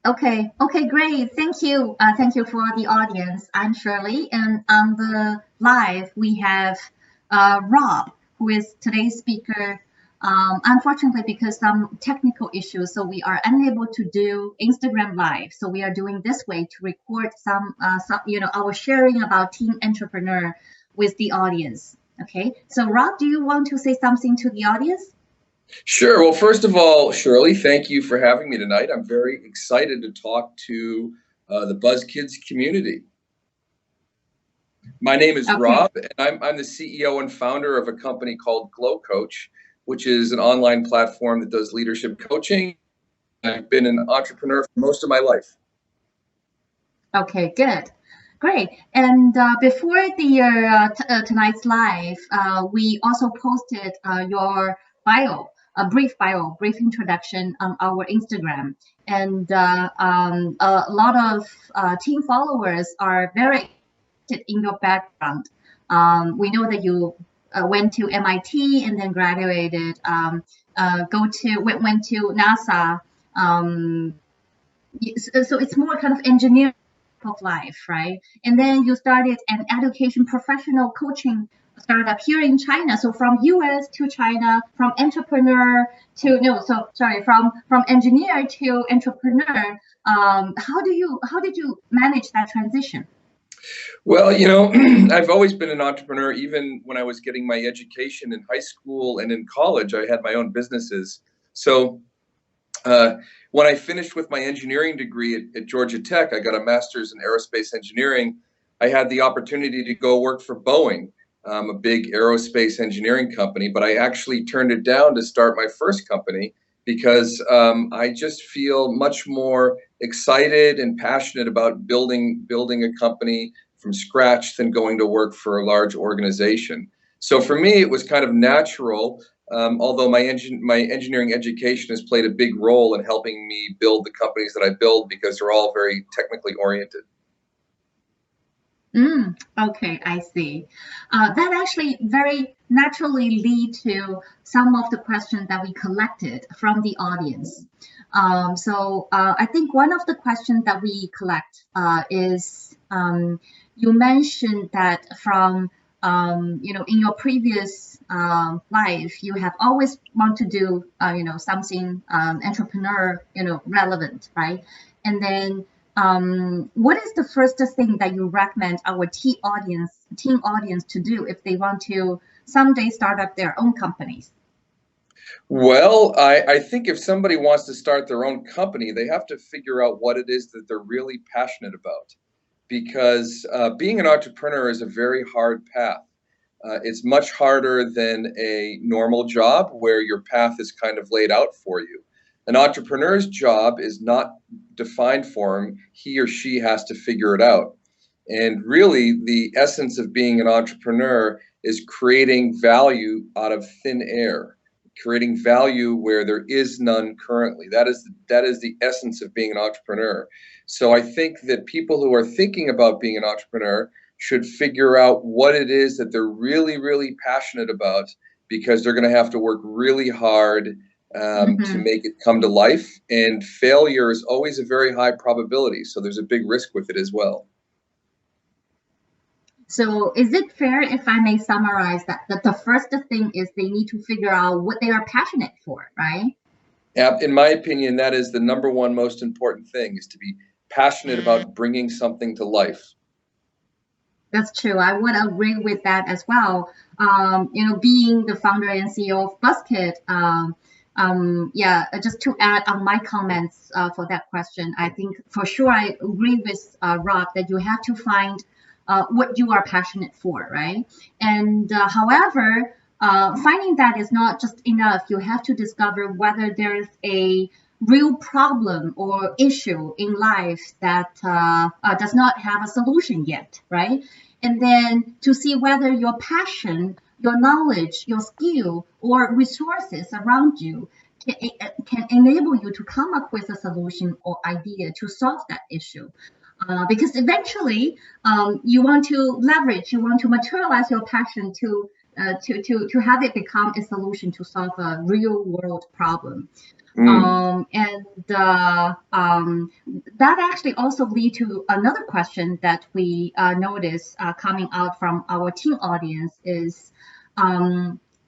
Okay, great. Thank you. Thank you for the audience. I'm Shirley, and on the live we have Rob, who is today's speaker. Unfortunately, because some technical issues, so we are unable to do Instagram live. So we are doing this way to record our sharing about teen entrepreneur with the audience. Okay. So Rob, do you want to say something to the audience? Sure. Well, first of all, Shirley, thank you for having me tonight. I'm very excited to talk to the Buzz Kids community. My name is Okay. Rob, and I'm the CEO and founder of a company called Glow Coach, which is an online platform that does leadership coaching. I've been an entrepreneur for most of my life. Okay, good. Great. And before tonight's live, we also posted your bio, brief introduction on our Instagram. And a lot of team followers are very interested in your background. We know that you went to MIT and then graduated, went to NASA. So it's more kind of engineering of life, right? And then you started an education professional coaching startup here in China. So from US to China, from entrepreneur to from engineer to entrepreneur. How did you manage that transition? Well, I've always been an entrepreneur. Even when I was getting my education in high school and in college, I had my own businesses. So when I finished with my engineering degree at Georgia Tech, I got a master's in aerospace engineering. I had the opportunity to go work for Boeing, a big aerospace engineering company, but I actually turned it down to start my first company because I just feel much more excited and passionate about building a company from scratch than going to work for a large organization. So for me, it was kind of natural. Although my engineering education has played a big role in helping me build the companies that I build because they're all very technically oriented. Okay, I see. That actually very naturally lead to some of the questions that we collected from the audience. I think one of the questions that we collect is you mentioned that from in your previous life, you have always want to do something entrepreneur relevant, right? And then what is the first thing that you recommend our teen audience to do if they want to someday start up their own companies? Well, I think if somebody wants to start their own company, they have to figure out what it is that they're really passionate about. Because being an entrepreneur is a very hard path. It's much harder than a normal job where your path is kind of laid out for you. An entrepreneur's job is not defined for him. He or she has to figure it out. And really, the essence of being an entrepreneur is creating value out of thin air, creating value where there is none currently. That is the essence of being an entrepreneur. So I think that people who are thinking about being an entrepreneur should figure out what it is that they're really, really passionate about, because they're going to have to work really hard to make it come to life. And failure is always a very high probability. So there's a big risk with it as well. So is it fair if I may summarize that the first thing is they need to figure out what they are passionate for, right? In my opinion, that is the number one most important thing, is to be passionate about bringing something to life. That's true. I would agree with that as well. Being the founder and CEO of BuzzTIPS, just to add on my comments for that question, I think for sure I agree with Rob that you have to find what you are passionate for, right? And however, finding that is not just enough. You have to discover whether there's a real problem or issue in life that does not have a solution yet, right? And then to see whether your passion, your knowledge, your skill, or resources around you can enable you to come up with a solution or idea to solve that issue. Because eventually you want to leverage, you want to materialize your passion to to have it become a solution to solve a real world problem. Mm. And that actually also lead to another question that we notice coming out from our teen audience is,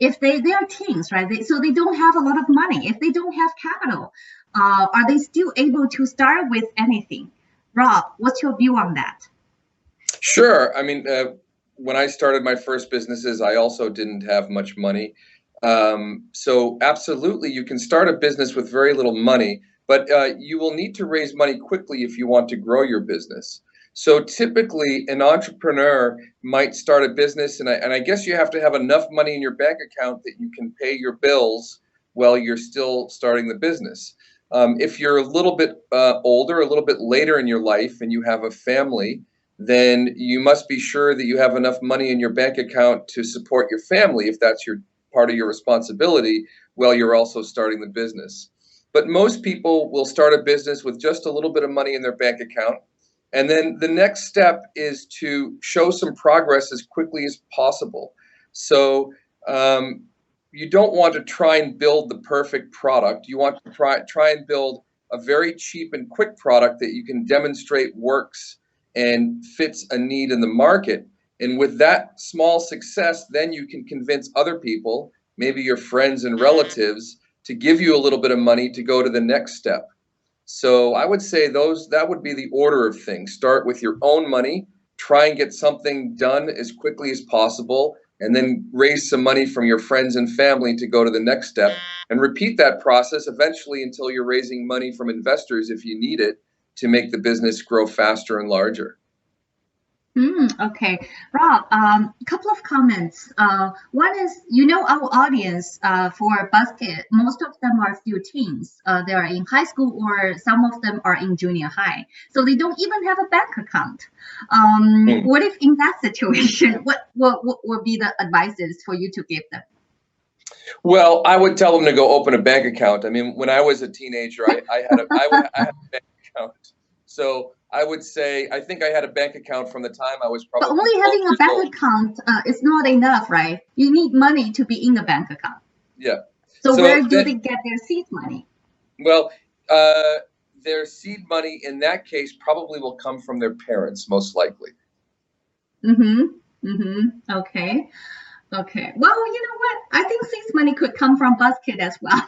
if they are teens, right? So they don't have a lot of money. If they don't have capital, are they still able to start with anything? Rob, what's your view on that? Sure. I mean, when I started my first businesses, I also didn't have much money. So absolutely, you can start a business with very little money, but you will need to raise money quickly if you want to grow your business. So typically, an entrepreneur might start a business, and I guess you have to have enough money in your bank account that you can pay your bills while you're still starting the business. If you're a little bit older, a little bit later in your life, and you have a family, then you must be sure that you have enough money in your bank account to support your family if that's your part of your responsibility while you're also starting the business. But most people will start a business with just a little bit of money in their bank account. And then the next step is to show some progress as quickly as possible. So you don't want to try and build the perfect product. You want to try and build a very cheap and quick product that you can demonstrate works and fits a need in the market. And with that small success, then you can convince other people, maybe your friends and relatives, to give you a little bit of money to go to the next step. So I would say that would be the order of things. Start with your own money, try and get something done as quickly as possible, and then raise some money from your friends and family to go to the next step, and repeat that process eventually until you're raising money from investors if you need it to make the business grow faster and larger. Okay, Rob, a couple of comments. One is, our audience for BuzzKit, most of them are still teens. They are in high school or some of them are in junior high. So they don't even have a bank account. What if in that situation, what would be the advices for you to give them? Well, I would tell them to go open a bank account. I mean, when I was a teenager, I had a bank account. So I would say I think I had a bank account from the time I was But probably only 12 having a years bank old. account is not enough, right? You need money to be in the bank account. Yeah. So So where do then, they get their seed money? well, uh, their seed money in that case probably will come from their parents, most likely. Mm-hmm. Mm-hmm. Okay. Okay. Well, you know what? I think seed money could come from BuzzKit as well.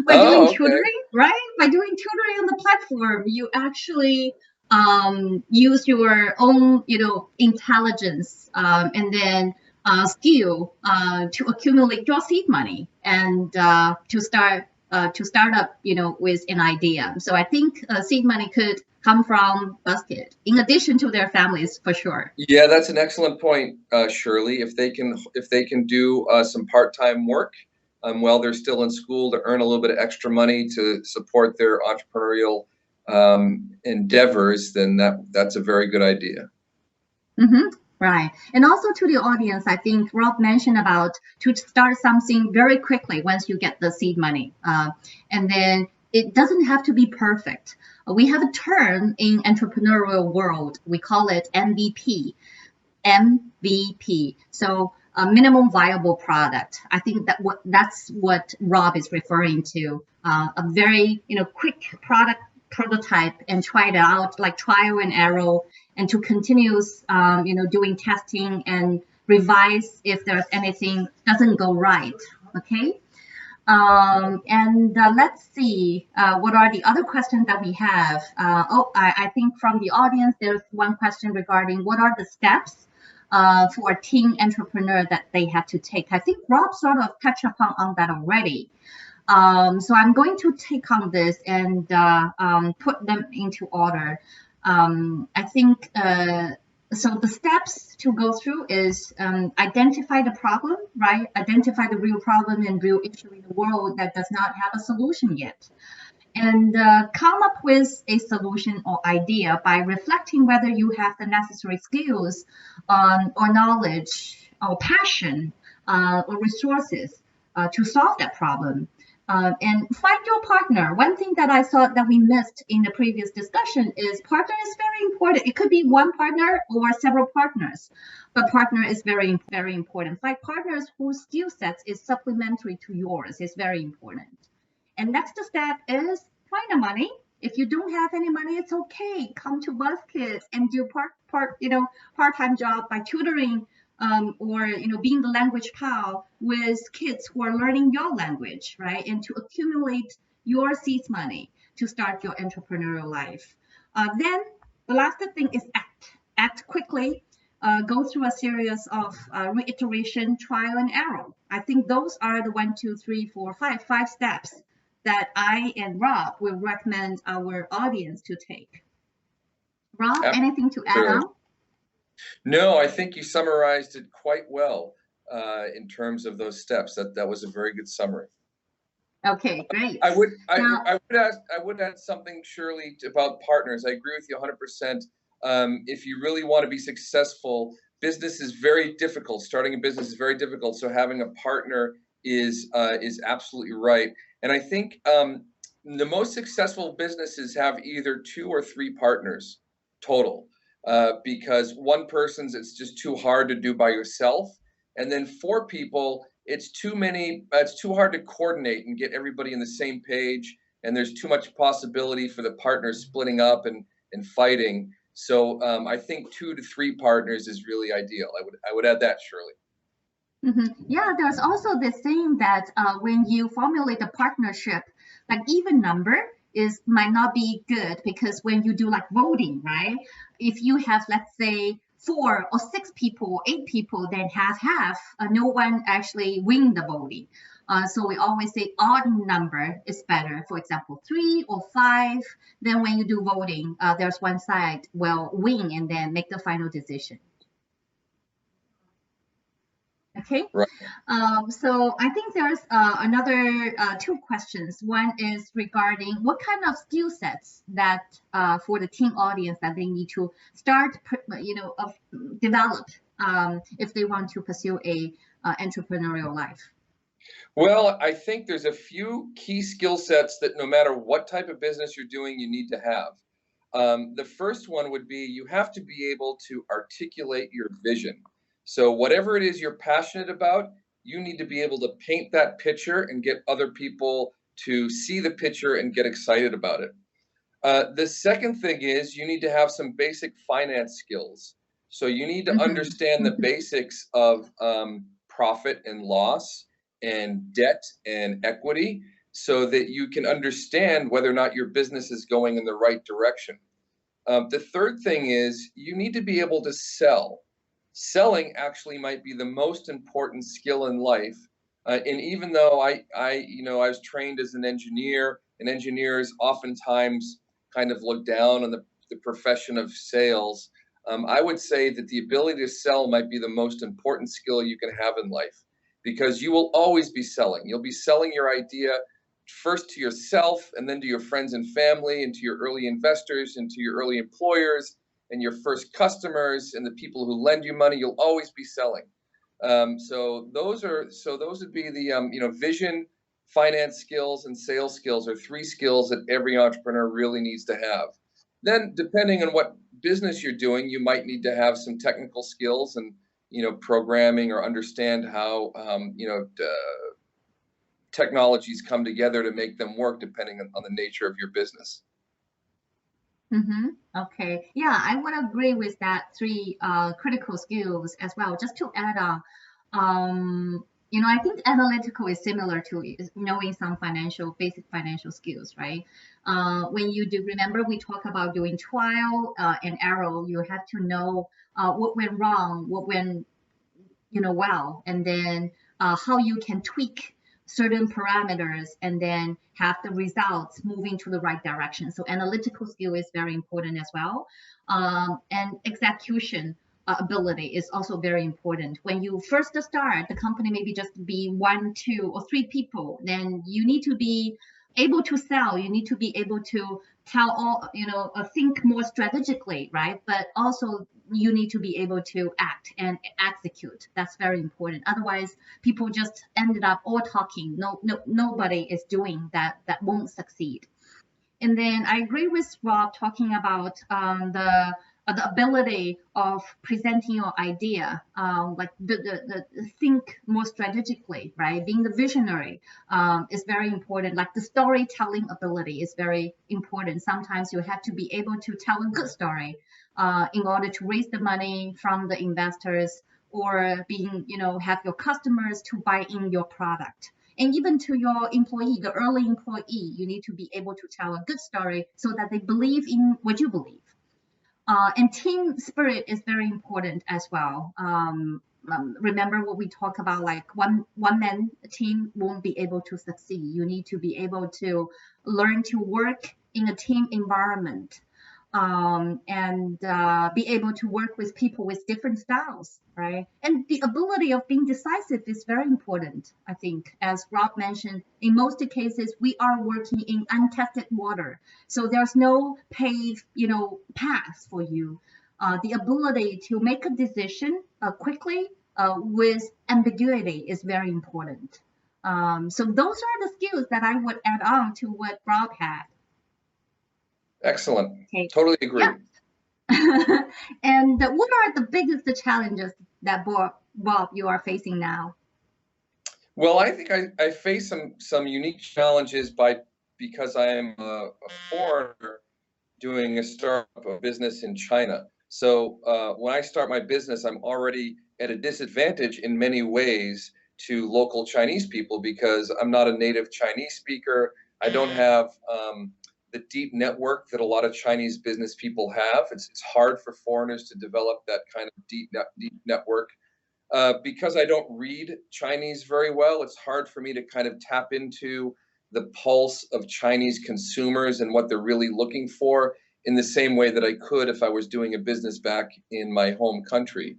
By doing Oh, okay. tutoring, right? By doing tutoring on the platform, you actually use your own, intelligence and then skill to accumulate your seed money and to start up, with an idea. So I think seed money could come from BuzzKit in addition to their families for sure. Yeah, that's an excellent point, Shirley. If they can do some part-time work while they're still in school to earn a little bit of extra money to support their entrepreneurial endeavors, then that's a very good idea. Mm-hmm. Right. And also to the audience, I think Rob mentioned about to start something very quickly once you get the seed money. And then it doesn't have to be perfect. We have a term in entrepreneurial world. We call it MVP. MVP. So a minimum viable product. I think that's what Rob is referring to. A very quick product prototype and try it out like trial and error, and to continuous doing testing and revise if there's anything doesn't go right. Okay. And let's see, what are the other questions that we have? I think from the audience, there's one question regarding what are the steps for a teen entrepreneur that they have to take. I think Rob sort of touched upon on that already. So I'm going to take on this and put them into order. I think so. The steps to go through is identify the problem, right? Identify the real problem and real issue in the world that does not have a solution yet, and come up with a solution or idea by reflecting whether you have the necessary skills or knowledge or passion or resources to solve that problem. And find your partner. One thing that I thought that we missed in the previous discussion is partner is very important. It could be one partner or several partners, but partner is very important. Find partners whose skill sets is supplementary to yours is very important. And next step is find the money. If you don't have any money, it's okay. Come to BuzzKids and do part-time job by tutoring, or being the language pal with kids who are learning your language, right? And to accumulate your seeds money to start your entrepreneurial life. Then the last thing is act quickly. Go through a series of reiteration, trial and error. I think those are the 1, 2, 3, 4, 5 steps that I and Rob will recommend our audience to take. Rob, anything to add on? No, I think you summarized it quite well in terms of those steps. That was a very good summary. Okay, great. I would add something, Shirley, about partners. I agree with you 100%. If you really want to be successful, business is very difficult. Starting a business is very difficult. So having a partner is absolutely right. And I think the most successful businesses have either 2 or 3 partners total, because one person's, it's just too hard to do by yourself. And then 4 people, it's too many, it's too hard to coordinate and get everybody on the same page. And there's too much possibility for the partners splitting up and fighting. So I think 2 to 3 partners is really ideal. I would add that, Shirley. Yeah, there's also this thing that when you formulate a partnership, like even number might not be good, because when you do like voting, right? If you have, let's say, 4 or 6 people, 8 people, then half, no one actually win the voting. So we always say odd number is better. For example, 3 or 5. Then when you do voting, there's one side will win and then make the final decision. Okay. Right. So I think there's another 2 questions. One is regarding what kind of skill sets that for the teen audience that they need to start, develop if they want to pursue a entrepreneurial life. Well, I think there's a few key skill sets that no matter what type of business you're doing, you need to have. The first one would be you have to be able to articulate your vision. So whatever it is you're passionate about, you need to be able to paint that picture and get other people to see the picture and get excited about it. The second thing is you need to have some basic finance skills. So you need to understand the basics of profit and loss and debt and equity, so that you can understand whether or not your business is going in the right direction. The third thing is you need to be able to sell. Selling actually might be the most important skill in life. And even though I was trained as an engineer, and engineers oftentimes kind of look down on the profession of sales, I would say that the ability to sell might be the most important skill you can have in life, because you will always be selling. You'll be selling your idea first to yourself, and then to your friends and family, and to your early investors, and to your early employers, and your first customers, and the people who lend you money. You'll always be selling. So those would be the vision, finance skills, and sales skills are 3 skills that every entrepreneur really needs to have. Then, depending on what business you're doing, you might need to have some technical skills and programming, or understand how technologies come together to make them work, depending on the nature of your business. Okay. Yeah, I would agree with that 3 critical skills as well. Just to add on, I think analytical is similar to knowing some basic financial skills, right? When you do, remember we talk about doing trial and error, you have to know what went wrong, what went well, and then how you can tweak certain parameters and then have the results moving to the right direction. So analytical skill is very important as well. And execution ability is also very important. When you first start, the company maybe just be 1, 2, or 3 people, then you need to be able to sell. You need to be able to tell think more strategically, right? But also you need to be able to act and execute. That's very important. Otherwise, people just ended up all talking. Nobody is doing that. That won't succeed. And then I agree with Rob talking about the ability of presenting your idea, like the think more strategically, right? Being the visionary is very important. Like the storytelling ability is very important. Sometimes you have to be able to tell a good story in order to raise the money from the investors, or being, have your customers to buy in your product. And even to your employee, the early employee, you need to be able to tell a good story so that they believe in what you believe. And team spirit is very important as well. Remember what we talk about, like one man team won't be able to succeed. You need to be able to learn to work in a team environment, and be able to work with people with different styles, right? And the ability of being decisive is very important, I think. As Rob mentioned, in most cases, we are working in untested water. So there's no paved, path for you. The ability to make a decision quickly with ambiguity is very important. So those are the skills that I would add on to what Rob had. Excellent. Okay. Totally agree. Yeah. And what are the biggest challenges that Bob, you are facing now? Well, I think I face some unique challenges because I am a foreigner doing a startup of business in China. So when I start my business, I'm already at a disadvantage in many ways to local Chinese people because I'm not a native Chinese speaker. I don't have the deep network that a lot of Chinese business people have. It's hard for foreigners to develop that kind of deep network. Because I don't read Chinese very well, it's hard for me to kind of tap into the pulse of Chinese consumers and what they're really looking for in the same way that I could if I was doing a business back in my home country.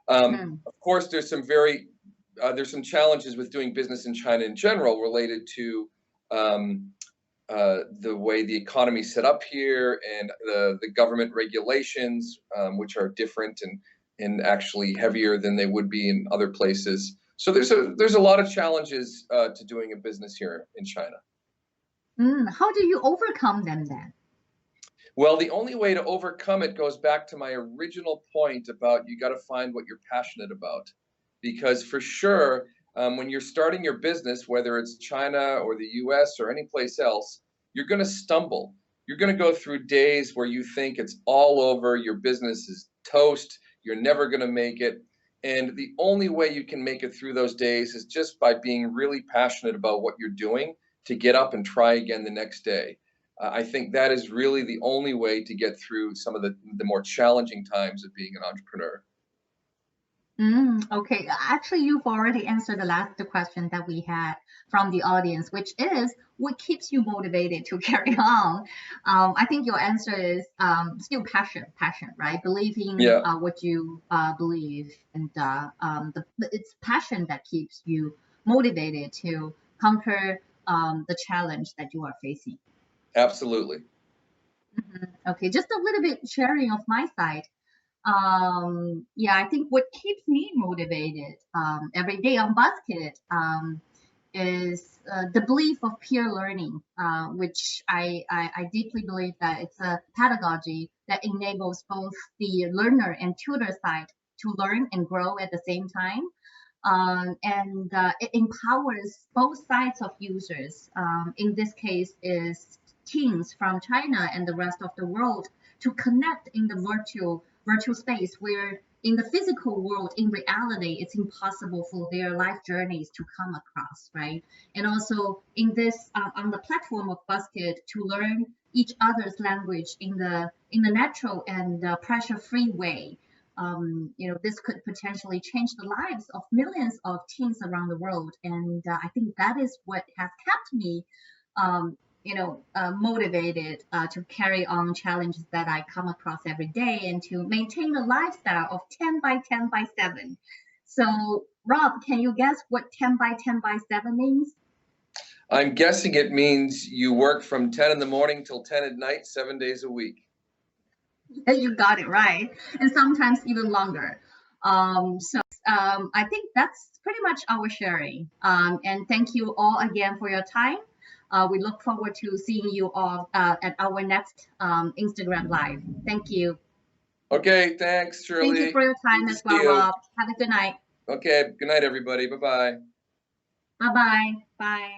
Of course, there's some challenges with doing business in China in general related to the way the economy is set up here and the government regulations, which are different and actually heavier than they would be in other places. So there's a lot of challenges to doing a business here in China. How do you overcome them then? Well, the only way to overcome it goes back to my original point about you got to find what you're passionate about. Because for sure, when you're starting your business, whether it's China or the US or any place else, you're going to stumble. You're going to go through days where you think it's all over, your business is toast, you're never going to make it. And the only way you can make it through those days is just by being really passionate about what you're doing to get up and try again the next day. I think that is really the only way to get through some of the more challenging times of being an entrepreneur. Okay, actually, you've already answered the last question that we had from the audience, which is what keeps you motivated to carry on? I think your answer is still passion, right? Believing what you believe, and it's passion that keeps you motivated to conquer the challenge that you are facing. Absolutely. Okay, just a little bit sharing of my side. Yeah, I think what keeps me motivated every day on BuzzTIPS is the belief of peer learning, which I deeply believe that it's a pedagogy that enables both the learner and tutor side to learn and grow at the same time. And it empowers both sides of users. In this case, is teens from China and the rest of the world to connect in the virtual space where in the physical world, in reality, it's impossible for their life journeys to come across, right? And also in this on the platform of BuzzTIPS to learn each other's language in the natural and pressure-free way. This could potentially change the lives of millions of teens around the world, and I think that is what has kept me motivated to carry on challenges that I come across every day and to maintain a lifestyle of 10 by 10 by 7. So, Rob, can you guess what 10 by 10 by 7 means? I'm guessing it means you work from 10 in the morning till 10 at night, 7 days a week. You got it right, and sometimes even longer. I think that's pretty much our sharing. And thank you all again for your time. We look forward to seeing you all at our next Instagram live. Thank you. Okay, thanks, Thank you Shirley. for your Good time to as see well, you. Rob. Have a good night. Okay, good night, everybody. Bye bye. Bye bye. Bye.